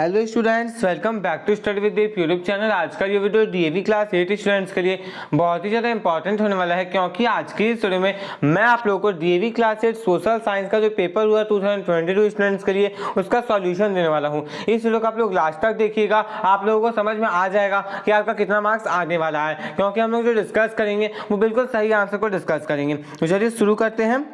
Hello students, welcome back to study with Deep YouTube channel. आज का ये वीडियो डीएवी क्लास 8 स्टूडेंट्स के लिए बहुत ही ज़्यादा इंपॉर्टेंट होने वाला है, क्योंकि आज की इस वीडियो में मैं आप लोगों को डीएवी क्लास 8 सोशल साइंस का जो पेपर हुआ 2022 स्टूडेंट्स के लिए उसका सॉल्यूशन देने वाला हूँ। इस वीडियो को आप लोग लास्ट तक देखिएगा, आप लोगों को समझ में आ जाएगा कि आपका कितना मार्क्स आने वाला है, क्योंकि हम लोग जो डिस्कस करेंगे वो बिल्कुल सही आंसर को डिस्कस करेंगे। तो चलिए शुरू करते हैं।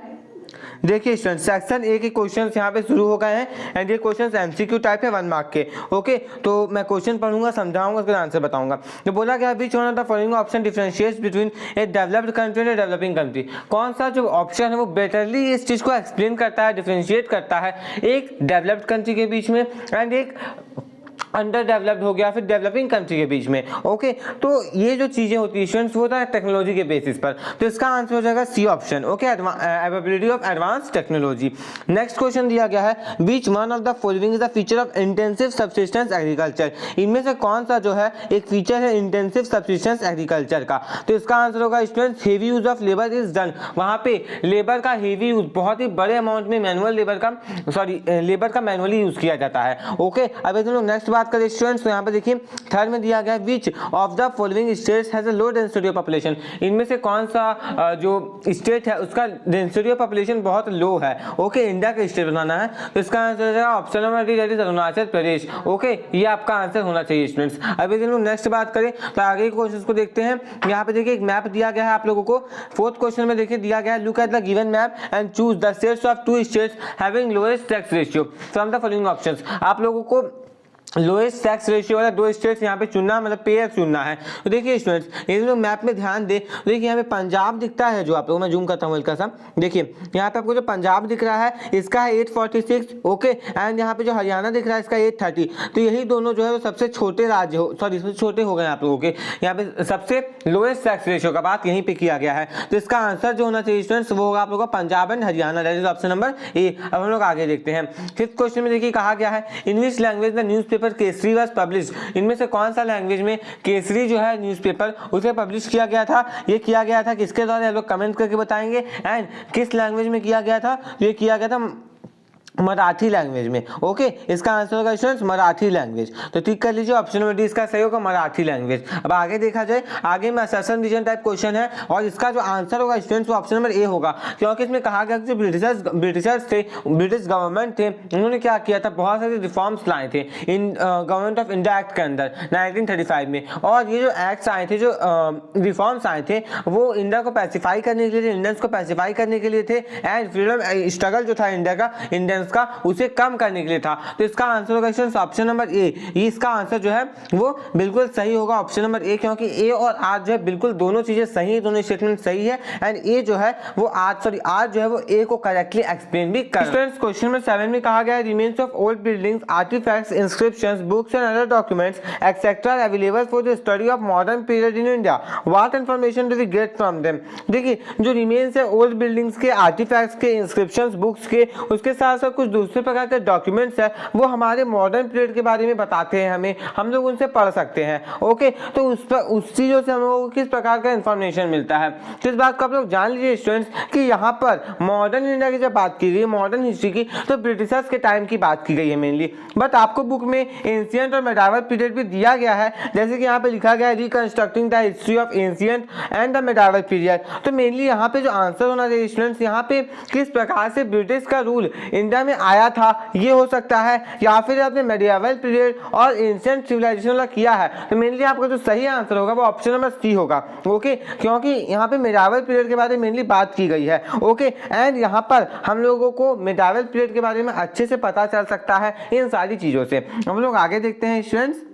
देखिए स्टूडेंट, सेक्शन ए के क्वेश्चंस यहाँ पे शुरू हो गए हैं एंड ये क्वेश्चंस एमसीक्यू टाइप है 1 मार्क के। ओके, तो मैं क्वेश्चन पढ़ूंगा, समझाऊंगा, उसका आंसर बताऊंगा। तो बोला गया विच one of the following option differentiates between A developed country and a developing country. कौन सा जो ऑप्शन है वो बेटरली इस चीज को एक्सप्लेन करता है, डिफरेंशिएट करता है एक डेवलप्ड कंट्री के बीच में एंड एक अंडर डेवलप्ड हो गया फिर डेवलपिंग कंट्री के बीच में। ओके, तो ये जो चीजें होती है स्टूडेंट्स वो होता है टेक्नोलॉजी के बेसिस पर, तो इसका आंसर हो जाएगा C option. Okay, availability of advance technology. Next question दिया गया है which one of the following is the feature of intensive subsistence agriculture. इनमें से कौन सा जो है एक फीचर है इंटेंसिव सब्सिस्टेंस एग्रीकल्चर का। तो इसका आंसर होगा students heavy use of labour is done. वहां पे लेबर का हेवी यूज, बहुत ही बड़े अमाउंट में मैनुअल लेबर का मैनुअली यूज किया जाता है। ओके, अब हम लोग नेक्स्ट बात करें स्टूडेंट्स, तो यहाँ पे देखिए थर्ड में दिया गया है विच of the following states has a low density of population. इनमें से कौन सा जो स्टेट है उसका डेंसिटी ऑफ पॉपुलेशन बहुत लो है। ओके, इंडिया का स्टेट बनाना है, तो इसका आंसर है option number D, that is Arunachal Pradesh. Okay, ये आपका आंसर होना चाहिए स्टूडेंट्स। अभी हम लोग नेक्स्ट बात करें तो आगे के क्वेश्चन को देखते हैं। यहाँ पे देखिए एक मैप दिया गया है आप लोगों को। फोर्थ क्वेश्चन में देखिए दिया गया है look at the given map and choose the states of 2 states having lowest tax ratio from the following options. आप लोगों को लोएस्ट टैक्स रेशियो वाला 2 स्टेट्स यहाँ पे चुनना, मतलब पे चुनना है। तो देखिए स्टूडेंट्स, ये लोग मैप में ध्यान दे, देखिए यहाँ पे पंजाब दिखता है, जो आप लोगों मैं जूम करता हूँ हल्का सा। देखिए यहाँ पे आपको जो पंजाब दिख रहा है इसका है 846। ओके, एंड यहाँ पे जो हरियाणा दिख रहा है इसका 830। तो यही दोनों जो है वो सबसे छोटे राज्य हो, सॉरी सबसे छोटे हो गए आप लोगों के। यहाँ पे सबसे लोएस्ट टैक्स रेशियो का बात यहीं पे किया गया है, तो इसका आंसर जो होना चाहिए स्टूडेंट्स वो होगा आप लोगों का Punjab and Haryana, that is option number ए। अब हम लोग आगे देखते हैं। फिफ्थ क्वेश्चन में देखिए कहा गया है in which language the newspaper Kesari was published. इनमें से कौन सा लैंग्वेज में केसरी जो है न्यूज़पेपर उसे पब्लिश किया गया था। ये किया गया था किसके द्वारा, आप लोग कमेंट करके बताएंगे। एंड किस लैंग्वेज में किया गया था, ये किया गया था मराठी लैंग्वेज में। ओके, इसका आंसर होगा स्टूडेंट्स मराठी लैंग्वेज। तो ठीक कर लीजिए, ऑप्शन नंबर डी इसका सही होगा, मराठी लैंग्वेज। अब आगे देखा जाए, आगे में असर्शन रीजन टाइप क्वेश्चन है और इसका जो आंसर होगा स्टूडेंट्स वो ऑप्शन नंबर ए होगा, क्योंकि इसमें कहा गया कि जो ब्रिटिशर्स थे, ब्रिटिश गवर्नमेंट थे, उन्होंने क्या किया था, बहुत सारे रिफॉर्म्स लाए थे in government of India act के अंदर 1935 में। और ये जो एक्ट्स आए थे, जो रिफॉर्म्स आए थे, वो इंडिया को पैसिफाई करने के लिए, इंडियंस को पैसिफाई करने के लिए थे एंड फ्रीडम स्ट्रगल जो था इंडिया का, इंडियंस का, उसे कम करने के लिए था। तो इसका आंसर होगा स्टूडेंट्स ऑप्शन नंबर ए। इसका आंसर जो है वो बिल्कुल सही होगा, ऑप्शन नंबर ए, क्योंकि ए और आर जो है बिल्कुल दोनों चीजें सही है, दोनों स्टेटमेंट सही है एंड ए जो है वो आर जो है वो ए को करेक्टली एक्सप्लेन भी कर। स्टूडेंट्स क्वेश्चन नंबर 7 में कहा गया है remains of old buildings, artifacts, inscriptions, books and other documents etcetera available for the study of modern period in India, what information do we get from them. देखिए जो remains है old buildings के, artifacts के, inscriptions, books के, उसके साथ साथ कुछ दूसरे प्रकार के डॉक्यूमेंट्स है वो हमारे मॉडर्न पीरियड के बारे में बताते हैं हमें, हम लोग उनसे पढ़ सकते हैं। ओके, तो उस चीज़ों से हम लोगों को किस प्रकार का इंफॉर्मेशन मिलता है, तो इस बात को आप लोग जान लीजिए स्टूडेंट्स कि यहाँ पर मॉडर्न इंडिया की जब बात की गई, मॉडर्न हिस्ट्री की, तो ब्रिटिशर्स के टाइम की बात की गई है मेनली। बट आपको बुक में एंशिएंट और मेडावल पीरियड भी दिया गया है, जैसे कि यहाँ पे लिखा गया है reconstructing the history of ancient and the medieval period. तो मेनली यहाँ पे जो आंसर होना चाहिए स्टूडेंट्स, यहाँ पे किस प्रकार से ब्रिटिश का रूल इंडिया में आया था ये हो सकता है, या फिर आपने मेडिएवल पीरियड और एंशिएंट सिविलाइजेशन वाला किया है। तो मेनली आपका जो सही आंसर होगा वो ऑप्शन नंबर सी होगा। ओके, क्योंकि यहाँ पे मेडिएवल पीरियड के बारे में मेनली बात की गई है। ओके, एंड यहाँ पर हम लोगों को मेडिएवल पीरियड के बारे में अच्छे से पता चल सकता है इन सारी चीज़ों से। हम लोग आगे देखते हैं स्टूडेंट्स।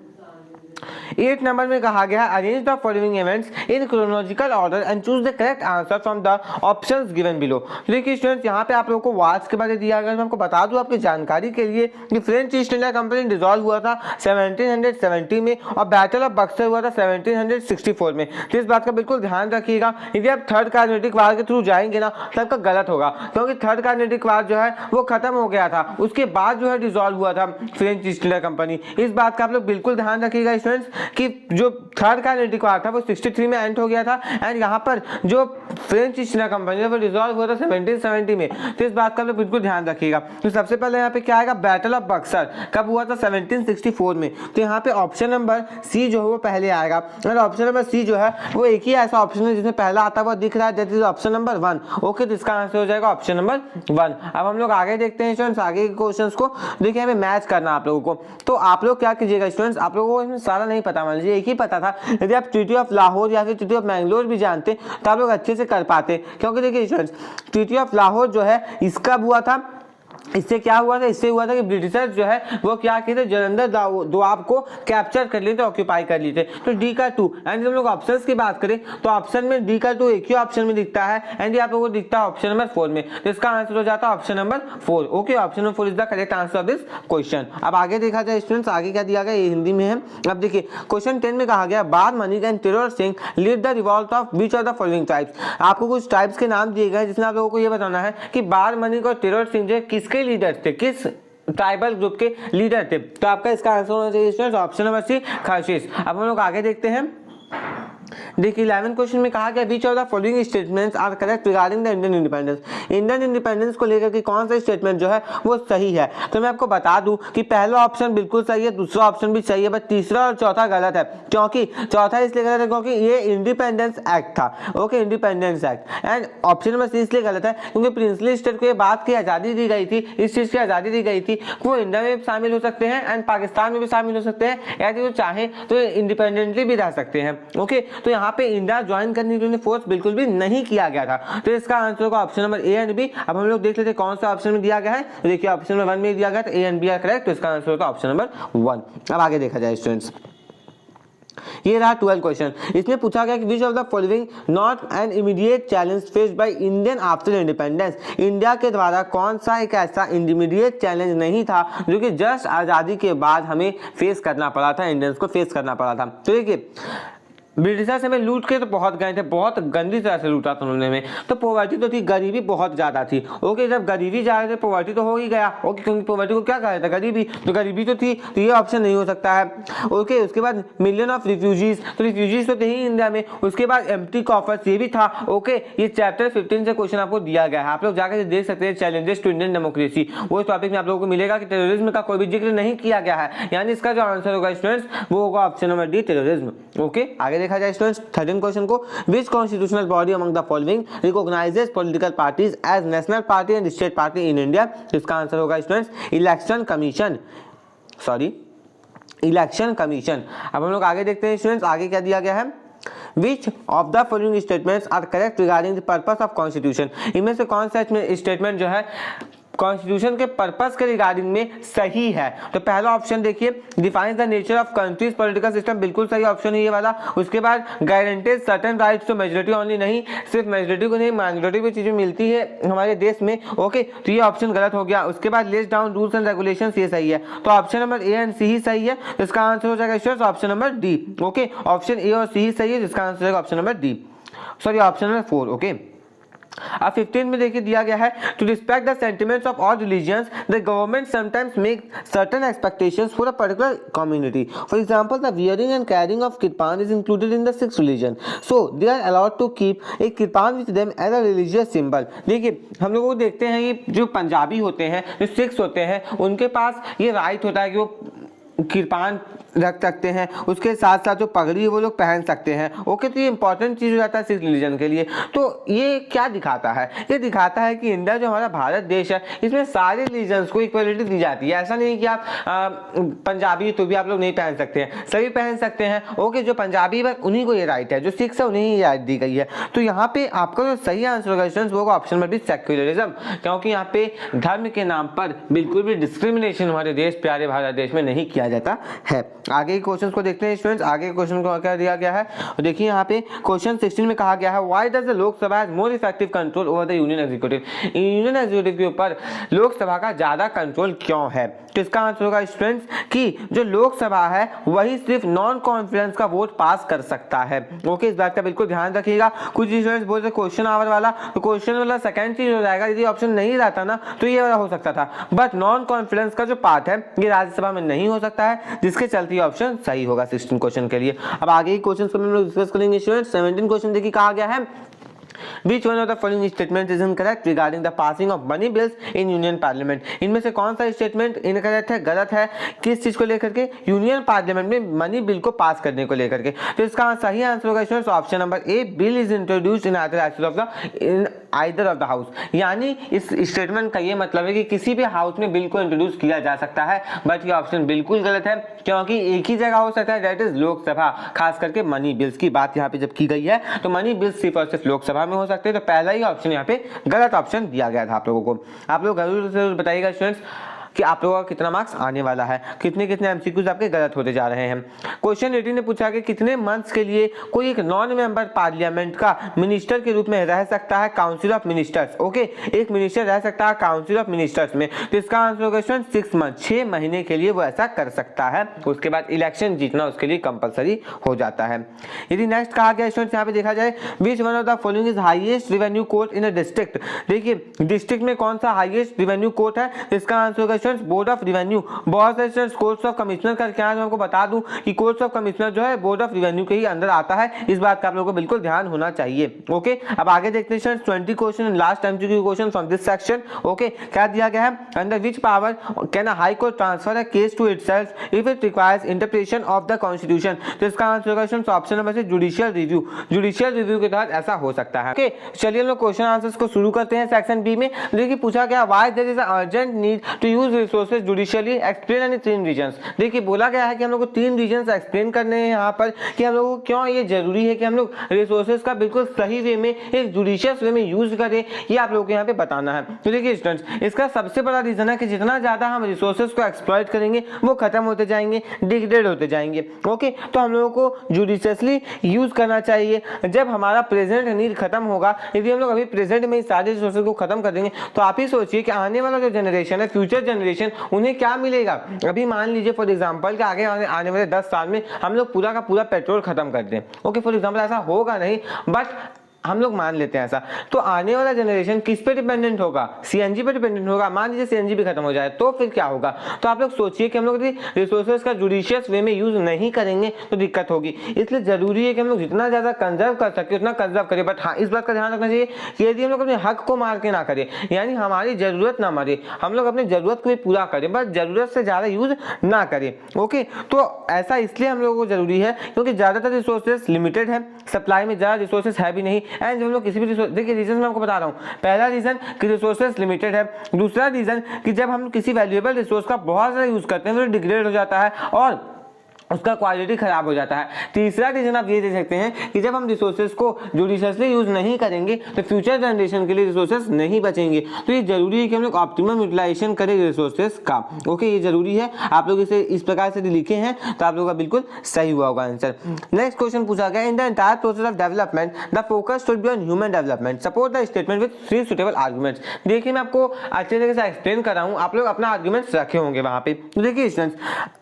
8 नंबर में कहा गया arrange the following events in chronological order and choose the correct answer from the options given below. देखिए स्टूडेंट्स यहाँ पे आप लोगों को वार्स के बारे में दिया गया, मैं आपको बता दूं आपकी जानकारी के लिए कि French east India company dissolve हुआ था 1770 में और बैटल ऑफ बक्सर हुआ था 1764 में। तो इस बात का बिल्कुल ध्यान रखिएगा, यदि आप थर्ड कार्नेटिक वार के थ्रू जाएंगे ना तो आपका गलत होगा, क्योंकि थर्ड कार्नेटिक वार जो है वो खत्म हो गया था, उसके बाद जो है डिसॉल्व हुआ था फ्रेंच ईस्ट इंडिया कंपनी। इस बात का आप लोग बिल्कुल ध्यान रखिएगा स्टूडेंट्स कि जो थर्ड कार्नेटिक वार था वो 63 में एंड हो गया था, एंड यहाँ पर जो फ्रेंच ईस्ट इंडिया कंपनी वो डिसॉल्व हुआ था 1770 में। तो इस बात का आप बिल्कुल ध्यान रखिएगा। तो सबसे पहले यहाँ पे क्या आएगा, बैटल ऑफ बक्सर कब हुआ था, 1764 में। तो यहाँ पे ऑप्शन नंबर सी जो है वो पहले आएगा, और ऑप्शन नंबर सी जो है वो एक ही ऐसा ऑप्शन है जिसमें पहला आता हुआ दिख रहा है, that is option number 1। Okay, तो इसका आंसर हो जाएगा ऑप्शन नंबर 1। अब हम लोग आगे देखते हैं स्टूडेंट्स, आगे के क्वेश्चंस को। देखिए हमें मैच करना आप लोगों को, तो आप लोग क्या कीजिएगा स्टूडेंट्स, आप लोगों को इसमें सारा नहीं पता, मान लीजिए एक ही पता था, यदि आप ट्रीटी ऑफ लाहौर या फिर ट्रीटी ऑफ मैंगलोर भी जानते तो आप लोग अच्छे से कर पाते। क्योंकि देखिए स्टूडेंट्स, ट्रीटी ऑफ लाहौर जो है इसका हुआ था, इससे क्या हुआ था, इससे हुआ था कि ब्रिटिशर्स जो है वो क्या किए थे, जलंधर दोआब को कैप्चर कर लिए थे, ऑक्यूपाई कर लिए थे। तो डी का 2। एंड जब लोग ऑप्शंस की बात करें तो ऑप्शन में डी का 2 एक ही ऑप्शन में दिखता है, एंड ये आप लोगों को दिखता है ऑप्शन नंबर 4 में। तो इसका आंसर हो जाता है option number 4। Okay, option number 4 is the correct answer of this question. अब आगे देखा जाए स्टूडेंट्स, आगे क्या दिया गया, ये हिंदी में है। अब देखिए क्वेश्चन 10 में कहा गया, Bar Manik and Tirot Singh lead the revolt of which of the following tribes. आपको कुछ ट्राइब्स के नाम दिए गए जिसमें आप लोगों को ये बताना है कि बार मणिक और टेरर सिंह जो किसके लीडर थे, किस ट्राइबल ग्रुप के लीडर थे। तो आपका इसका आंसर होना चाहिए स्टूडेंट्स ऑप्शन नंबर सी, खर्शिश। अब हम लोग आगे देखते हैं। देखिए 11 क्वेश्चन में कहा गया, which of the following statements are correct regarding the Indian independence. Indian independence को लेकर के कौन सा स्टेटमेंट जो है वो सही है। तो मैं आपको बता दूं कि पहला ऑप्शन बिल्कुल सही है, दूसरा ऑप्शन भी सही है, बट तीसरा और चौथा गलत है। क्योंकि चौथा इसलिए गलत है क्योंकि ये इंडिपेंडेंस एक्ट था। Okay, independence act. And option number C इसलिए गलत है क्योंकि प्रिंसली स्टेट को ये बात की आज़ादी दी गई थी, इस चीज़ की आज़ादी दी गई थी वो इंडिया में शामिल हो सकते हैं एंड पाकिस्तान में भी शामिल हो सकते हैं, या जो चाहे तो इंडिपेंडेंटली भी रह सकते हैं। ओके, तो यहाँ पे इंडिया ज्वाइन करने के लिए फोर्स बिल्कुल भी नहीं किया गया था। तो इसका आंसर होगा option number A and B. अब हम लोग देख लेते हैं कौन सा ऑप्शन में दिया गया है। तो देखिए ऑप्शन नंबर 1 में दिया गया था A and B are correct, तो इसका आंसर होगा ऑप्शन नंबर 1। अब आगे देखा जाए स्टूडेंट्स, ये रहा 12 क्वेश्चन। इसमें पूछा गया कि विच of the following not an immediate challenge faced by Indian after independence. India के द्वारा कौन सा एक ऐसा इमीडिएट चैलेंज नहीं था जो कि जस्ट आज़ादी के बाद हमें फेस करना पड़ा था, इंडियंस को फेस करना पड़ा था। तो देखिए ब्रिटिशर्स हमें लूट के तो बहुत गए थे, बहुत गंदी तरह से लूटा था उन्होंने हमें। तो पॉवर्टी तो थी, गरीबी बहुत ज़्यादा थी। ओके, जब गरीबी जा रहे थे पॉवर्टी तो हो ही गया। ओके, क्योंकि पॉवर्टी को क्या कहा जाता है, गरीबी, तो गरीबी तो थी, तो ये ऑप्शन नहीं हो सकता है। ओके, उसके बाद मिलियन ऑफ रिफ्यूजीज, तो रिफ्यूजीज तो थे ही इंडिया में। उसके बाद एम्प्टी कॉफर्स, ये भी था। ओके, ये चैप्टर 15 से क्वेश्चन आपको दिया गया है, आप लोग जाकर देख सकते हैं। चैलेंजेस टू इंडियन डेमोक्रेसी, वो टॉपिक में आप लोगों को मिलेगा कि टेररिज्म का कोई भी जिक्र नहीं किया गया है, यानी इसका जो आंसर होगा स्टूडेंट्स वो होगा option number D, terrorism. Okay, आगे देखा जाए स्टूडेंट्स 13 क्वेश्चन को, which constitutional body among the following recognizes political parties as national party and state party in India. इसका आंसर होगा students election commission, sorry election commission. अब हम लोग आगे देखते हैं स्टूडेंट्स, आगे क्या दिया गया है, Which of the following statements are correct regarding the purpose of constitution। इनमें से कौन सा स्टेटमेंट जो है कॉन्स्टिट्यूशन के पर्पस के रिगार्डिंग में सही है। तो पहला ऑप्शन देखिए, defines the nature of country's political system, बिल्कुल सही ऑप्शन है ये वाला। उसके बाद guarantees certain rights to majority only, नहीं सिर्फ मेजोरिटी को नहीं माइनॉरिटी भी चीजें मिलती है हमारे देश में। ओके, तो ये ऑप्शन गलत हो गया। उसके बाद lays down rules and regulations, ये सही है। तो option number A and C ही सही है, इसका आंसर हो जाएगा students option number D. Okay, option A और सी ही सही है, जिसका आंसर होगा option number D, sorry option number 4। Okay, अब 15 में देखिए दिया गया है, to respect the sentiments of all religions the government sometimes make certain expectations for a particular community. For example the wearing and carrying of kirpan is included in the Sikh religion, so they are allowed to keep a kirpan with them as a religious symbol. देखिए हम लोग देखते हैं ये जो पंजाबी होते हैं, जो सिख्स होते हैं, उनके पास ये राइट होता है कि वो किरपान रख सकते हैं, उसके साथ साथ जो पगड़ी वो लोग पहन सकते हैं। ओके, तो ये इंपॉर्टेंट चीज़ हो जाता है सिख रिलीजन के लिए। तो ये क्या दिखाता है, ये दिखाता है कि इंडिया जो हमारा भारत देश है इसमें सारे रिलीजन्स को इक्वलिटी दी जाती है। ऐसा नहीं कि आप पंजाबी तो भी आप लोग नहीं पहन सकते हैं, सभी पहन सकते हैं। ओके, जो पंजाबी है उन्हीं को ये राइट है, जो सिख्स है उन्हीं ये राइट दी गई है। तो यहाँ पे आपका जो सही आंसर होगा स्टूडेंट्स वो होगा ऑप्शन नंबर बी, सेक्युलरिज्म, क्योंकि यहाँ पे धर्म के नाम पर बिल्कुल भी डिस्क्रिमिनेशन हमारे देश, प्यारे भारत देश में नहीं किया जाता है। आगे क्वेश्चन को देखते हैं स्टूडेंट्स, आगे क्वेश्चन को क्या दिया गया है। देखिए यहाँ पे क्वेश्चन 16 में कहा गया है, why does the Lok Sabha has more effective control over the union executive. Union executive के ऊपर लोकसभा का ज्यादा कंट्रोल क्यों है। तो इसका आंसर होगा स्टूडेंट्स कि जो लोकसभा है वही सिर्फ नॉन कॉन्फिडेंस का वोट पास कर सकता है। ओके, इस बात का बिल्कुल ध्यान रखिएगा। कुछ स्टूडेंट्स बोलते क्वेश्चन आवर वाला, तो क्वेश्चन वाला सेकंड चीज हो जाएगा। यदि ऑप्शन नहीं रहता ना तो ये वाला हो सकता था, बट नॉन कॉन्फिडेंस का जो पार्ट है ये राज्यसभा में नहीं हो सकता है, जिसके चलते ऑप्शन सही होगा 16 क्वेश्चन के लिए। अब आगे क्वेश्चन को हम लोग डिस्कस करेंगे स्टूडेंट्स। 17 क्वेश्चन देखिए कहा गया है Which one of the following statement is incorrect regarding the passing of money bills in Union Parliament? इनमें से कौन सा स्टेटमेंट इनकरेक्ट है, गलत है, किस चीज को लेकर के? यूनियन पार्लियामेंट में मनी बिल को पास करने को लेकर के। तो इसका सही आंसर होगा students option number A, bill is introduced in either of the house. यानी इस स्टेटमेंट का ये मतलब है कि किसी भी हाउस में बिल को इंट्रोड्यूस किया जा सकता है, बट ये ऑप्शन बिल्कुल गलत है, क्योंकि एक ही जगह हो सकता है, दैट इज लोकसभा। खास करके मनी बिल्स की बात यहाँ पे जब की गई है तो मनी बिल्स सिर्फ और सिर्फ लोकसभा में हो सकते हैं। तो पहला ही ऑप्शन यहाँ पे गलत ऑप्शन दिया गया था आप लोगों को। आप लोग जरूर बताइएगा स्टूडेंट्स कि आप लोगों का कितना मार्क्स आने वाला है, कितने कितने एमसीक्यूज आपके गलत होते जा रहे हैं। क्वेश्चन 18 ने पूछा कि कितने मंथ्स के लिए कोई एक नॉन मेंबर पार्लियामेंट का मिनिस्टर के रूप में रह सकता है काउंसिल ऑफ मिनिस्टर्स। ओके, एक मिनिस्टर रह सकता है काउंसिल ऑफ मिनिस्टर्स में। तो इसका आंसर होगा स्टूडेंट 6 मंथ, 6 महीने के लिए वो ऐसा कर सकता है। उसके बाद इलेक्शन जीतना उसके लिए कंपलसरी हो जाता है। यदि नेक्स्ट कहा गया स्टूडेंट यहाँ पे देखा जाए, विच one of the following is highest revenue court in a district. देखिए डिस्ट्रिक्ट में कौन सा हाईएस्ट रेवेन्यू कोर्ट है, इसका आंसर होगा बोर्ड ऑफ रेवेन्यू। बहुत सारे स्टूडेंट्स कोर्ट्स ऑफ कमिश्नर करके आज मैं आपको बता दूं कि कोर्ट्स ऑफ कमिश्नर जो है बोर्ड ऑफ रेवेन्यू के ही अंदर आता है। इस बात का आप लोगों को बिल्कुल ध्यान होना चाहिए। ओके, अब आगे देखते हैं students 20 question last MCQ question from this section. Okay, क्या दिया गया है, under which power can a high court transfer a case to itself if it requires interpretation of the constitution. तो इसका आंसर होगा स्टूडेंट्स ऑप्शन नंबर से judicial review. Judicial review के तहत ऐसा हो सकता है। ओके, चलिए हम लोग क्वेश्चन आंसर्स को शुरू करते हैं सेक्शन बी में। देखिए पूछा गया why there is a urgent need to use resources judicially, explain any 3 reasons. देखिए बोला गया है कि हम लोग को 3 रीजंस एक्सप्लेन करने हैं यहाँ पर कि हम लोगों को क्यों ये जरूरी है कि हम लोग रिसोर्सेज का बिल्कुल सही वे में, एक जुडिशियस वे में यूज करें, ये आप लोगों को यहाँ पे बताना है। तो देखिए स्टूडेंट्स, इसका सबसे बड़ा रीजन है कि जितना ज्यादा हम रिसोर्सेज को एक्सप्लॉइट करेंगे वो खत्म होते जाएंगे, डिग्रेड होते जाएंगे। ओके, तो हम लोगों को जुडिशियसली यूज करना चाहिए। जब हमारा प्रेजेंट नीड खत्म होगा, यदि हम लोग अभी प्रेजेंट में सारे रिसोर्सेज को खत्म कर देंगे तो आप ही सोचिए कि आने वाला जो जनरेशन है, फ्यूचर जनरेशन, उन्हें क्या मिलेगा। अभी मान लीजिए फॉर एग्जांपल कि आगे आने वाले 10 साल में हम लोग पूरा का पूरा पेट्रोल खत्म कर दें। ओके, फॉर एग्जांपल ऐसा होगा नहीं, बट हम लोग मान लेते हैं ऐसा, तो आने वाला जनरेशन किस पे डिपेंडेंट होगा, सीएनजी पे डिपेंडेंट होगा। मान लीजिए सीएनजी भी खत्म हो जाए तो फिर क्या होगा। तो आप लोग सोचिए कि हम लोग रिसोर्सेज का जुडिशियस वे में यूज नहीं करेंगे तो दिक्कत होगी। इसलिए जरूरी है कि हम लोग जितना ज्यादा कंजर्व कर सके उतना कंजर्व करें। बट हाँ, इस बात का ध्यान रखना चाहिए कि यदि हम लोग अपने हक को मार के ना करें, यानी हमारी जरूरत ना मरे, हम लोग अपनी जरूरत को भी पूरा करें, बस जरूरत से ज्यादा यूज ना करें। ओके, तो ऐसा इसलिए हम लोगों को जरूरी है क्योंकि ज्यादातर रिसोर्सेज लिमिटेड है, सप्लाई में ज्यादा रिसोर्सेज है भी नहीं। एंड जब हम लोग किसी भी देखिए रीजन मैं आपको बता रहा हूँ। पहला रीजन कि रिसोर्सेज लिमिटेड है, दूसरा रीजन कि जब हम किसी वैल्यूएबल रिसोर्स का बहुत ज्यादा यूज करते हैं तो डिग्रेड हो जाता है और उसका क्वालिटी खराब हो जाता है। तीसरा रीजन आप ये दे सकते हैं कि जब हम रिसोर्सेज को जुडिशियसली यूज नहीं करेंगे तो फ्यूचर जनरेशन के लिए रिसोर्सेज नहीं बचेंगे। तो ये जरूरी है कि हम लोग ऑप्टिमम यूटिलाइजेशन करें रिसोर्सेज का। ओके, ये जरूरी है। आप लोग इसे इस प्रकार से लिखे हैं तो आप लोगों का बिल्कुल सही हुआ होगा आंसर। नेक्स्ट क्वेश्चन पूछा गया, in the entire process of development the focus should be on human development, support the statement with 3 suitable arguments. देखिए मैं आपको अच्छे तरीके से एक्सप्लेन कर रहा हूँ, आप लोग अपना आर्गुमेंट्स रखे होंगे वहां पे। देखिए स्टूडेंट्स,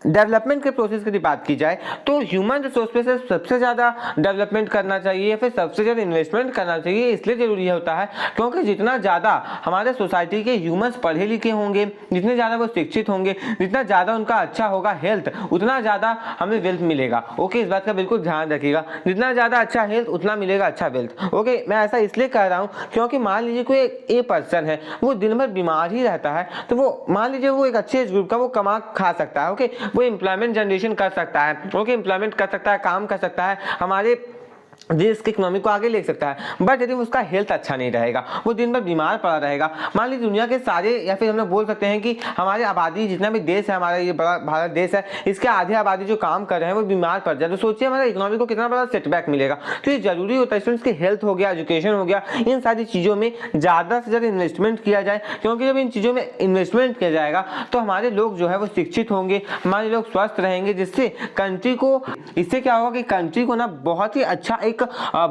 डेवलपमेंट के प्रोसेस की बात की जाए तो ह्यूमन रिसोर्स पे से सबसे ज्यादा डेवलपमेंट करना चाहिए या फिर सबसे ज्यादा इन्वेस्टमेंट करना चाहिए। इसलिए जरूरी होता है क्योंकि जितना ज्यादा हमारे सोसाइटी के ह्यूमंस पढ़े लिखे होंगे, जितने ज्यादा वो शिक्षित होंगे, जितना ज्यादा उनका अच्छा होगा हेल्थ, उतना ज्यादा हमें वेल्थ मिलेगा। ओके, इस बात का बिल्कुल ध्यान रखिएगा, जितना ज्यादा अच्छा हेल्थ उतना मिलेगा अच्छा वेल्थ। ओके, मैं ऐसा इसलिए कह रहा हूँ क्योंकि मान लीजिए कोई एक पर्सन है, वो दिन भर बीमार ही रहता है, तो वो मान लीजिए वो एक अच्छे एज ग्रुप का वो कमा खा सकता है। ओके, वो एम्प्लॉयमेंट जनरेशन कर सकता है, ओके, एम्प्लॉयमेंट कर सकता है, काम कर सकता है, हमारे देश की इकोनॉमी को आगे ले सकता है। बट यदि उसका हेल्थ अच्छा नहीं रहेगा, वो दिन भर बीमार पड़ा रहेगा, मान लीजिए दुनिया के सारे या फिर हम लोग बोल सकते हैं कि हमारे आबादी जितना भी देश है, हमारा ये बड़ा भारत देश है, इसके आधे आबादी जो काम कर रहे हैं वो बीमार पड़ जाए, तो सोचिए हमारा इकोनॉमी को कितना बड़ा सेटबैक मिलेगा। तो ये जरूरी होता है स्टूडेंट्स की हेल्थ हो गया, एजुकेशन हो गया, इन सारी चीज़ों में ज़्यादा से ज़्यादा इन्वेस्टमेंट किया जाए, क्योंकि जब इन चीज़ों में इन्वेस्टमेंट किया जाएगा तो हमारे लोग जो है वो शिक्षित होंगे, हमारे लोग स्वस्थ रहेंगे, जिससे कंट्री को, इससे क्या होगा कि कंट्री को ना बहुत ही अच्छा एक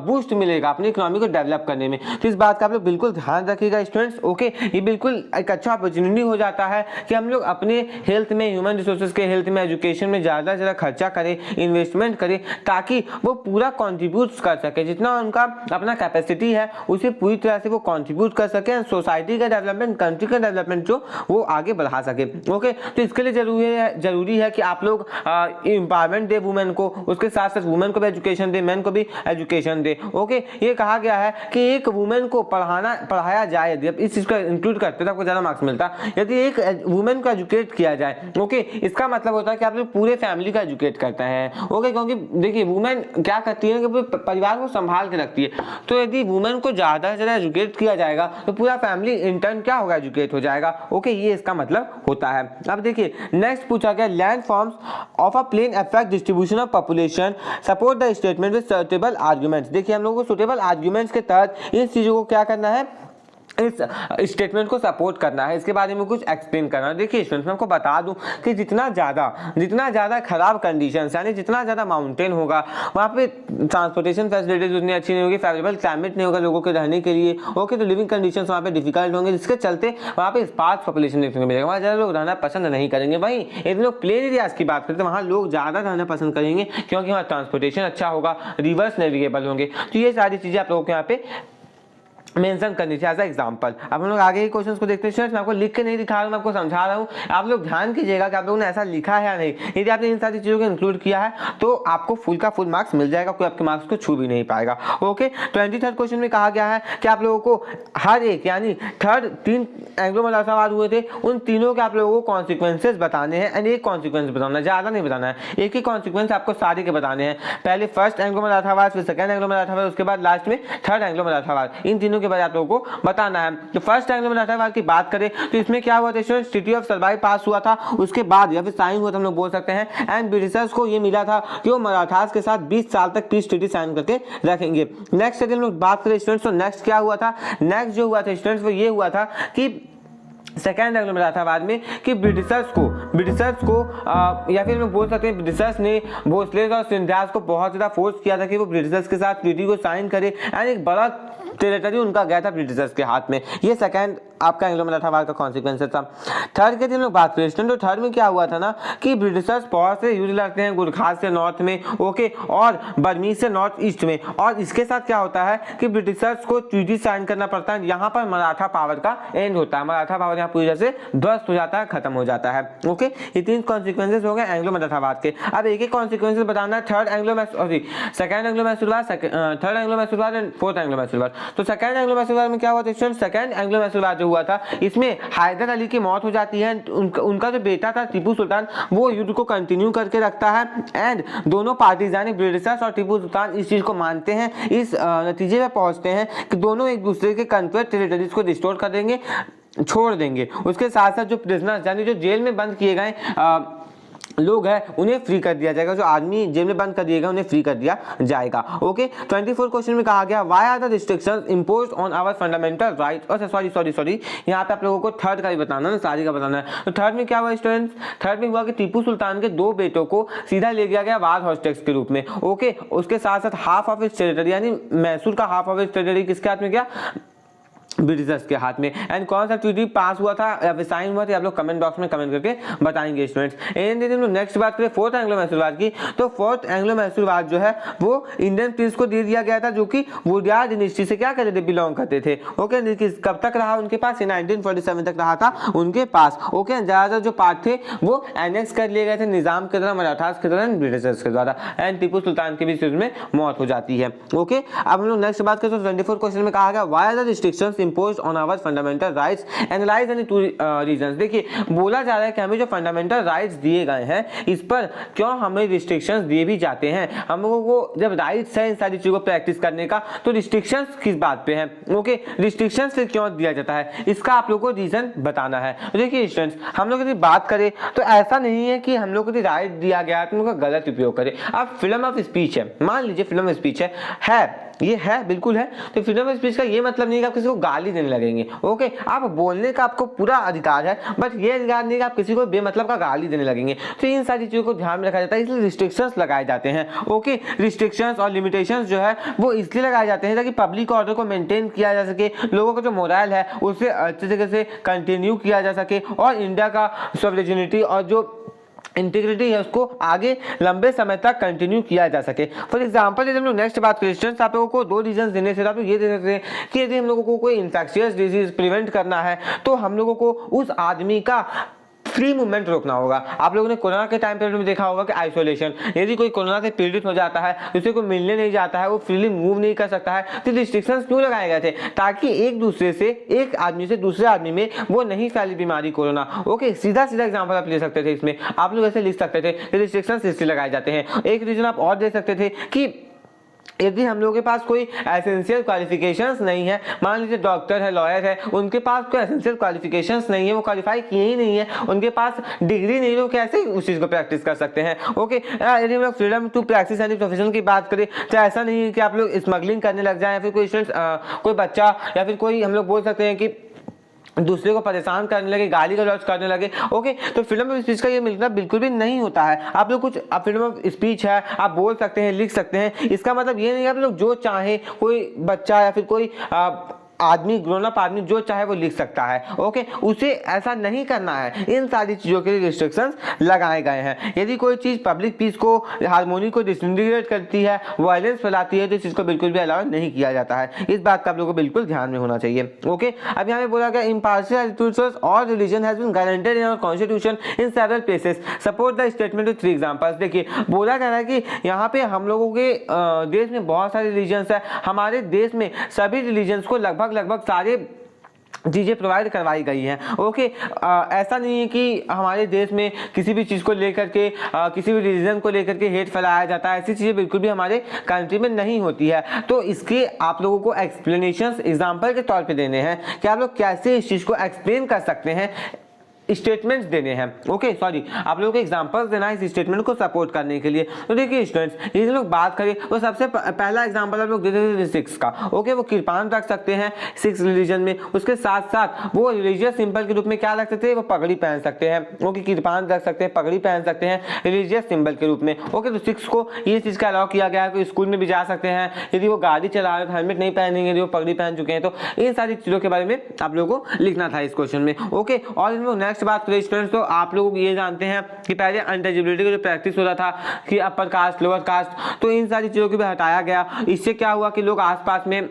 बूस्ट मिलेगा अपनी इकोनॉमी को डेवलप करने में। तो इस बात का आप लोग बिल्कुल ध्यान रखिएगा स्टूडेंट्स। ओके, ये बिल्कुल एक अच्छा अपॉर्चुनिटी हो जाता है कि हम लोग अपने हेल्थ में, ह्यूमन रिसोर्सेज के हेल्थ में, एजुकेशन में ज़्यादा से ज़्यादा खर्चा करें, इन्वेस्टमेंट करें, ताकि वो पूरा कॉन्ट्रीब्यूट कर सके, जितना उनका अपना कैपेसिटी है उसे पूरी तरह से वो कॉन्ट्रीब्यूट कर सके एंड सोसाइटी का डेवलपमेंट, कंट्री का डेवलपमेंट जो वो आगे बढ़ा सके। ओके, तो इसके लिए जरूरी है कि आप लोग एम्पावरमेंट दे वुमेन को, उसके साथ साथ वुमेन को भी एजुकेशन दे, मेन को भी एजुकेशन दे। ओके, ये कहा गया है कि एक वुमेन को पढ़ाया जाए, यदि इस चीज को इंक्लूड करते तो आपको ज्यादा मार्क्स मिलता। यदि एक वुमेन को एजुकेट किया जाए, ओके, इसका मतलब होता है कि आप लोग पूरे फैमिली का एजुकेट करते हैं। ओके, क्योंकि देखिए वुमेन क्या करती है कि वो परिवार को संभाल के रखती है, तो यदि वुमेन को ज्यादा से ज्यादा एजुकेट किया जाएगा तो पूरा फैमिली इंटर्न क्या होगा, एजुकेट हो जाएगा। ओके, ये इसका मतलब होता है। अब देखिए नेक्स्ट पूछा गया, land forms of a plain affect distribution of population, support the statement with suitable arguments. देखिए हम लोगों को सुटेबल आर्गुमेंट्स के तहत इस चीजों को क्या करना है, इस स्टेटमेंट को सपोर्ट करना है, इसके बारे में कुछ एक्सप्लेन करना है। देखिए स्टूडेंट्स, मैं आपको बता दूं कि जितना ज़्यादा खराब कंडीशंस, यानी जितना ज़्यादा माउंटेन होगा वहाँ पे ट्रांसपोर्टेशन फैसिलिटीज उतनी अच्छी नहीं होगी, फेवरेबल क्लाइमेट नहीं होगा लोगों के रहने के लिए। ओके, तो लिविंग कंडीशंस वहाँ पे डिफिकल्ट होंगे, जिसके चलते वहाँ पे स्पार्स पॉपुलेशन देखने को मिलेगा, वहाँ ज़्यादा लोग रहना पसंद नहीं करेंगे। वहीं यदि लोग प्लेन एरियाज की बात करते हैं, वहाँ लोग ज़्यादा रहना पसंद करेंगे क्योंकि वहाँ ट्रांसपोर्टेशन अच्छा होगा, रिवर्स नेविगेबल होंगे। तो ये सारी चीज़ें आप लोगों के यहाँ पे मेंशन करनी चाहिए एज एग्जाम्पल। अब हम लोग आगे के क्वेश्चंस को देखते हैं। मैं आपको लिख के नहीं दिखा रहा हूँ, मैं आपको समझा रहा हूँ, आप लोग ध्यान कीजिएगा कि आप लोगों ने ऐसा लिखा है या नहीं। यदि आपने इन सारी चीज़ों को इंक्लूड किया है तो आपको फुल का फुल मार्क्स मिल जाएगा, कोई आपके मार्क्स को छू भी नहीं पाएगा। ओके, 23rd क्वेश्चन में कहा गया है कि आप लोगों को हर एक, यानी थर्ड 3 एंग्लो मराठा सवाल हुए थे, उन तीनों के आप लोगों को कॉन्सिक्वेंसेज बताने हैं एंड एक कॉन्सिक्वेंस बताना, ज़्यादा नहीं बताना है, एक ही कॉन्सिक्वेंस आपको सारे के बताने हैं। पहले फर्स्ट एंग्लो मराठावाद, फिर सेकंड एंग्लो मराठावाद, उसके बाद लास्ट में थर्ड एंग्लो मराठावाद, इन तीनों के बारे में आप लोगों को बताना है। तो फर्स्ट एंग्लो मराठावाद की बात करें तो इसमें क्या हुआ था स्टूडेंट्स, ट्रीटी ऑफ सलबाई पास हुआ था, उसके बाद या फिर साइन हुआ था हम लोग बोल सकते हैं, एंड ब्रिटिशर्स को ये मिला था कि वो मराठास के साथ 20 साल तक पीस ट्रीटी साइन करके रखेंगे। नेक्स्ट यदि हम लोग बात करें स्टूडेंट्स, तो नेक्स्ट क्या हुआ था, नेक्स्ट जो हुआ था स्टूडेंट्स वो ये हुआ था कि सेकेंड एंग्लो मराठावाद में कि ब्रिटिशर्स को या फिर हम बोल सकते हैं ब्रिटिशर्स ने भोसले और सिंधियास को बहुत ज़्यादा फोर्स किया था कि वो ब्रिटिशर्स के साथ ट्रीटी को साइन करे, एंड एक बड़ा टेरिटरी उनका गया था ब्रिटिशर्स के हाथ में। ये सेकेंड आपका एंग्लो मराठावाद का कॉन्सिक्वेंस था। थर्ड के दिन लोग बात करें स्टूडेंट, तो थर्ड में क्या हुआ था ना कि ब्रिटिशर्स बहुत से यूज लगते हैं गुरखास से नॉर्थ में, ओके, और बर्मीज से नॉर्थ ईस्ट में, और इसके साथ क्या होता है कि ब्रिटिशर्स को ट्रीटी साइन करना पड़ता है। यहाँ पर मराठा पावर का एंड होता है, मराठा पावर यहाँ पूरी तरह से ध्वस्त हो जाता है, खत्म हो जाता है। ओके, ये 3 कॉन्सिक्वेंसेज हो गए एंग्लो मराठावाद के। अब एक एक कॉन्सिक्वेंसेज बताना है, third Anglo second Anglo Mysore war, third Anglo Mysore war and fourth Anglo Mysore war. तो सेकंड एंग्लो मैसूरवाद में क्या हुआ था स्टूडेंट, सेकंड एंग्लो मैसूरवाद जो हुआ था इसमें हैदर अली की मौत हो जाती है, उनका जो बेटा था टीपू सुल्तान वो युद्ध को कंटिन्यू करके रखता है, एंड दोनों पार्टीज यानी ब्रिटिशर्स और टीपू सुल्तान इस चीज को मानते हैं, इस नतीजे में पहुंचते हैं कि दोनों एक दूसरे के कन्क्वेस्ट टेरिटरीज को रिस्टोर कर देंगे, छोड़ देंगे। उसके साथ साथ जो प्रिजनर्स यानी जो जेल में बंद किए गए लोग हैं उन्हें फ्री कर दिया जाएगा, जो आदमी जेल में बंद कर दिए गए उन्हें फ्री कर दिया जाएगा। ओके, 24 क्वेश्चन में कहा गया why are the restrictions imposed on our fundamental rights. अच्छा सॉरी यहाँ पे आप लोगों को थर्ड का भी बताना है, सारी का बताना है। तो थर्ड में क्या हुआ स्टूडेंट्स, थर्ड में हुआ कि टीपू सुल्तान के 2 बेटों को सीधा ले गया गया वार हॉस्टेज के रूप में। ओके, उसके साथ साथ हाफ ऑफ इट्स टेरिटरी यानी मैसूर का हाफ ऑफ इट्स टेरिटरी किसके हाथ में गया, ब्रिटिशर्स के हाथ में। एंड कौन सा ट्रीटी पास हुआ था या फिर साइन हुआ था आप लोग कमेंट बॉक्स में कमेंट करके बताएंगे स्टूडेंट्स। एंड यदि हम लोग नेक्स्ट बात करें फोर्थ एंग्लो मैसूरवाद की, तो फोर्थ एंग्लो मैसूरवाद जो है वो इंडियन प्रिंस को दे दिया गया था, जो कि वुडियार डिनेस्टी से क्या करते थे, बिलोंग करते थे। ओके, कब तक रहा उनके पास, 1947 तक रहा था उनके पास। ओके, ज्यादातर जो पार्ट थे वो एनेक्स कर लिए गए थे निजाम के द्वारा, मराठास के द्वारा, ब्रिटिशर्स के द्वारा, एंड टीपू सुल्तान की भी में मौत हो जाती है। ओके, अब हम लोग नेक्स्ट बात करें तो 24 क्वेश्चन में कहा गया why are the restrictions imposed on our fundamental rights, analyze any 2 reasons। देखिए बोला जा रहा है कि हमें जो फंडामेंटल राइट्स दिए गए हैं इस पर क्यों हमें रिस्ट्रिक्शंस दिए भी जाते हैं। हम लोगों को जब राइट्स है इन सारी चीजों को प्रैक्टिस करने का, तो रिस्ट्रिक्शंस किस बात पे है, ओके, रिस्ट्रिक्शंस फिर क्यों दिया जाता है, इसका आप लोगों को रीजन बताना है। देखिए स्टूडेंट्स, हम लोग यदि बात करें तो ऐसा नहीं है कि हम लोग को राइट दिया गया तो उनका गलत उपयोग करें। अब फ्रीडम ऑफ स्पीच है, मान लीजिए फ्रीडम ऑफ स्पीच है ये है बिल्कुल है, तो फ्रीडम ऑफ स्पीच का ये मतलब नहीं कि आप किसी को गाली गाली देने लगेंगे। ओके, आप बोलने का आपको पूरा अधिकार है, बट ये अधिकार नहीं कि आप किसी को बेमतलब का गाली देने लगेंगे। तो इन सारी चीज़ों को ध्यान में रखा जाता है, इसलिए रिस्ट्रिक्शंस लगाए जाते हैं। ओके, रिस्ट्रिक्शंस और लिमिटेशंस जो है वो इसलिए लगाए जाते हैं ताकि पब्लिक ऑर्डर को मेंटेन किया जा सके, लोगों का जो मोरल है उसे अच्छे तरीके से कंटिन्यू किया जा सके और इंडिया का सॉवरेनिटी और जो इंटीग्रिटी है उसको आगे लंबे समय तक कंटिन्यू किया जा सके। फॉर एग्जांपल यदि हम लोग नेक्स्ट बात करें स्टूडेंट्स, आप लोगों को 2 रीजन देने से आप लोग ये दे सकते हैं कि यदि हम लोगों को कोई इंफेक्शियस डिजीज प्रिवेंट करना है तो हम लोगों को उस आदमी का फ्री मूवमेंट रोकना होगा। आप लोगों ने कोरोना के टाइम पीरियड में देखा होगा कि आइसोलेशन, यदि कोई कोरोना से पीड़ित हो जाता है, उसे कोई मिलने नहीं जाता है, वो फ्रीली मूव नहीं कर सकता है, तो रिस्ट्रिक्शंस क्यों लगाए गए थे? ताकि एक आदमी से दूसरे आदमी में वो नहीं फैली बीमारी कोरोना। ओके, सीधा एग्जांपल आप ले सकते थे इसमें, आप लोग ऐसे लिख सकते थे कि रिस्ट्रिक्शंस इसलिए लगाए जाते हैं। एक रीजन आप और दे सकते थे कि यदि हम लोगों के पास कोई एसेंशियल क्वालिफिकेशंस नहीं है, मान लीजिए डॉक्टर है, लॉयर है, उनके पास कोई एसेंशियल क्वालिफिकेशंस नहीं है, वो क्वालिफाई किए ही नहीं है, उनके पास डिग्री नहीं है, वो कैसे उस चीज़ को प्रैक्टिस कर सकते हैं? ओके, यदि हम लोग freedom to practise any profession की बात करें तो ऐसा नहीं है कि आप लोग स्मगलिंग करने लग जाए, या फिर कोई स्टूडेंट कोई बच्चा या फिर कोई हम लोग बोल सकते हैं कि दूसरे को परेशान करने लगे, गाली गलौज करने लगे। ओके, तो फ्रीडम ऑफ स्पीच का ये मिलना बिल्कुल भी नहीं होता है। आप लोग कुछ फ्रीडम ऑफ स्पीच है, आप बोल सकते हैं, लिख सकते हैं, इसका मतलब ये नहीं है आप लोग जो चाहे, कोई बच्चा या फिर कोई आदमी, ग्रोन अप आदमी जो चाहे वो लिख सकता है। ओके, उसे ऐसा नहीं करना है। इन सारी चीज़ों के लिए रिस्ट्रिक्शंस लगाए गए हैं। यदि कोई चीज़ पब्लिक पीस को, हार्मोनी को डिसइंटीग्रेट करती है, वायलेंस फैलाती है, तो इस चीज़ को बिल्कुल भी अलाउ नहीं किया जाता है। इस बात का आप लोगों को बिल्कुल ध्यान में होना चाहिए। ओके, अब यहाँ पे बोला गया इम्पार्शियल और religion has been guaranteed in our constitution in several places, support the statement with 3 examples. देखिए, बोला जा रहा है कि यहाँ पे हम लोगों के देश में बहुत सारे रिलीजन्स है। हमारे देश में सभी रिलीजन्स को लगभग सारे चीज़ें प्रोवाइड करवाई गई हैं। ओके, ऐसा नहीं है कि हमारे देश में किसी भी चीज़ को लेकर के किसी भी रिलीजन को लेकर के हेट फैलाया जाता है, ऐसी चीज़ें बिल्कुल भी हमारे कंट्री में नहीं होती है। तो इसके आप लोगों को एक्सप्लेनेशंस एग्जांपल के तौर पे देने हैं कि आप लोग कैसे इस चीज़ को एक्सप्लेन कर सकते हैं, स्टेटमेंट्स देने हैं। ओके, सॉरी, आप लोगों को एग्जांपल्स देना है इस स्टेटमेंट को सपोर्ट करने के लिए। तो देखिए स्टूडेंट्स, यदि लोग बात करें तो सबसे पहला एग्जांपल आप लोग दे देते थे सिक्स का। ओके, वो कृपान रख सकते हैं सिक्स रिलीजन में, उसके साथ साथ वो रिलीजियस सिंबल के रूप में क्या रख सकते हैं? वो पगड़ी पहन सकते हैं। ओके, कृपान रख सकते हैं, पगड़ी पहन सकते हैं रिलीजियस सिंबल के रूप में। ओके, तो सिक्स को ये चीज़ का अलाउ किया गया है कि स्कूल में भी जा सकते हैं, यदि वो गाड़ी चला रहे तो हेलमेट नहीं पहनेंगे, यदि वो पगड़ी पहन चुके हैं तो। इन सारी चीज़ों के बारे में आप लोगों को लिखना था इस क्वेश्चन में। ओके, और नेक्स्ट बात करें स्टूडेंट्स, तो आप लोग ये जानते हैं कि पहले अनटचेबिलिटी का जो प्रैक्टिस होता था कि अपर कास्ट, लोअर कास्ट, तो इन सारी चीज़ों को भी हटाया गया। इससे क्या हुआ कि लोग आसपास में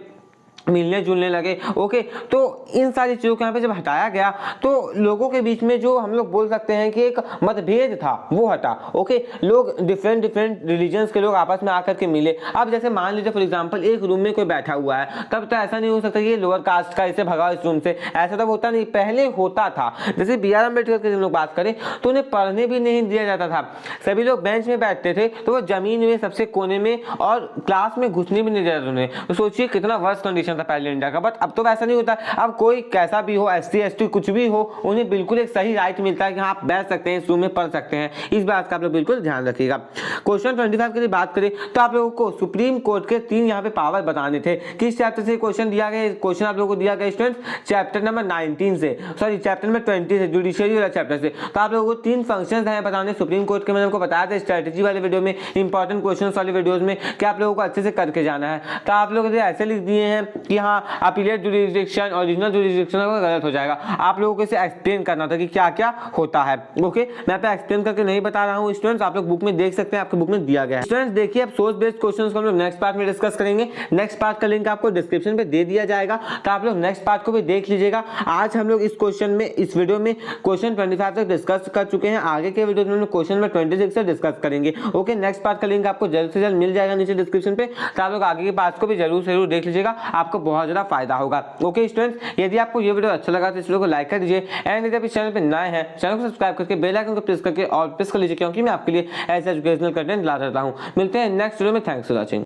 मिलने जुलने लगे। ओके, तो इन सारी चीज़ों को यहाँ पे जब हटाया गया तो लोगों के बीच में जो हम लोग बोल सकते हैं कि एक मतभेद था वो हटा। ओके, लोग डिफरेंट रिलीजन्स के लोग आपस में आकर के मिले। अब जैसे मान लीजिए फॉर एग्जांपल एक रूम में कोई बैठा हुआ है, तब तो ऐसा नहीं हो सकता कि लोअर कास्ट का इसे भगाओ इस रूम से, ऐसा तो होता नहीं, पहले होता था। जैसे BR अम्बेडकर की हम लोग बात करें तो उन्हें पढ़ने भी नहीं दिया जाता था, सभी लोग बेंच में बैठते थे, तो वो जमीन में सबसे कोने में, और क्लास में घुसने भी नहीं दिया जाता उन्हें। तो सोचिए कितना वर्स्ट कंडीशन था पहले इंडिया का। बट अब तो वैसा नहीं होता, अब कोई कैसा भी हो, SC ST कुछ भी हो, उन्हें बिल्कुल एक सही राइट मिलता है कि हाँ आप बैठ सकते हैं, इस रूम में पढ़ सकते हैं। इस बात का आप लोग बिल्कुल ध्यान रखिएगा। क्वेश्चन 25 की बात करें तो आप लोगों को सुप्रीम कोर्ट के 3 यहाँ पे पावर बताने थे। किस चैप्टर से क्वेश्चन दिया गया? क्वेश्चन आप लोगों को दिया गया स्टूडेंट्स चैप्टर नंबर 19 से, सॉरी चैप्टर नंबर 20 से, जुडिशियरी वाला चैप्टर से। तो आप लोगों को 3 फंक्शंस हैं बताने सुप्रीम कोर्ट के। मैंने आपको बताया था स्ट्रेटेजी वाले वीडियो में, इंपॉर्टेंट क्वेश्चंस वाले वीडियोस में, कि आप लोगों को अच्छे से करके जाना है। तो आप लोग ऐसे लिख दिए हैं कि हाँ अपीलेट जुरिसडिक्शन, ओरिजिनल जुरिसडिक्शन गलत हो जाएगा। आप लोगों को इसे एक्सप्लेन करना था कि क्या क्या होता है। ओके, मैं पे एक्सप्लेन करके नहीं बता रहा हूँ स्टूडेंट्स, आप लोग बुक में देख सकते हैं, आपके बुक में दिया गया है। स्टूडेंट्स देखिए, अब सोर्स बेस्ड क्वेश्चंस को हम लोग नेक्स्ट पार्ट में डिस्कस करेंगे। नेक्स्ट पार्ट का लिंक आपको डिस्क्रिप्शन पे दे दिया जाएगा, तो आप लोग नेक्स्ट पार्ट को भी देख लीजिएगा। आज हम लोग इस क्वेश्चन में, इस वीडियो में क्वेश्चन 25 तक डिस्कस कर चुके हैं। आगे के वीडियो में हम लोग क्वेश्चन नंबर 26 से डिस्कस करेंगे। ओके, नेक्स्ट पार्ट का लिंक आपको जल्द से जल्द मिल जाएगा नीचे डिस्क्रिप्शन पे, तो आप लोग आगे के पार्ट को भी जरूर देख लीजिएगा, आपको बहुत ज्यादा फायदा होगा। ओके स्टूडेंट्स, यदि आपको ये वीडियो अच्छा लगा तो इस वीडियो को लाइक कर दीजिए, एंड यदि आप इस चैनल पे नए हैं, चैनल को सब्सक्राइब करके बेल आइकन को प्रेस करके और प्रेस कर लीजिए, क्योंकि मैं आपके लिए ऐसे एजुकेशनल कंटेंट ला रहता हूँ। मिलते हैं नेक्स्ट वीडियो में। Thanks for watching.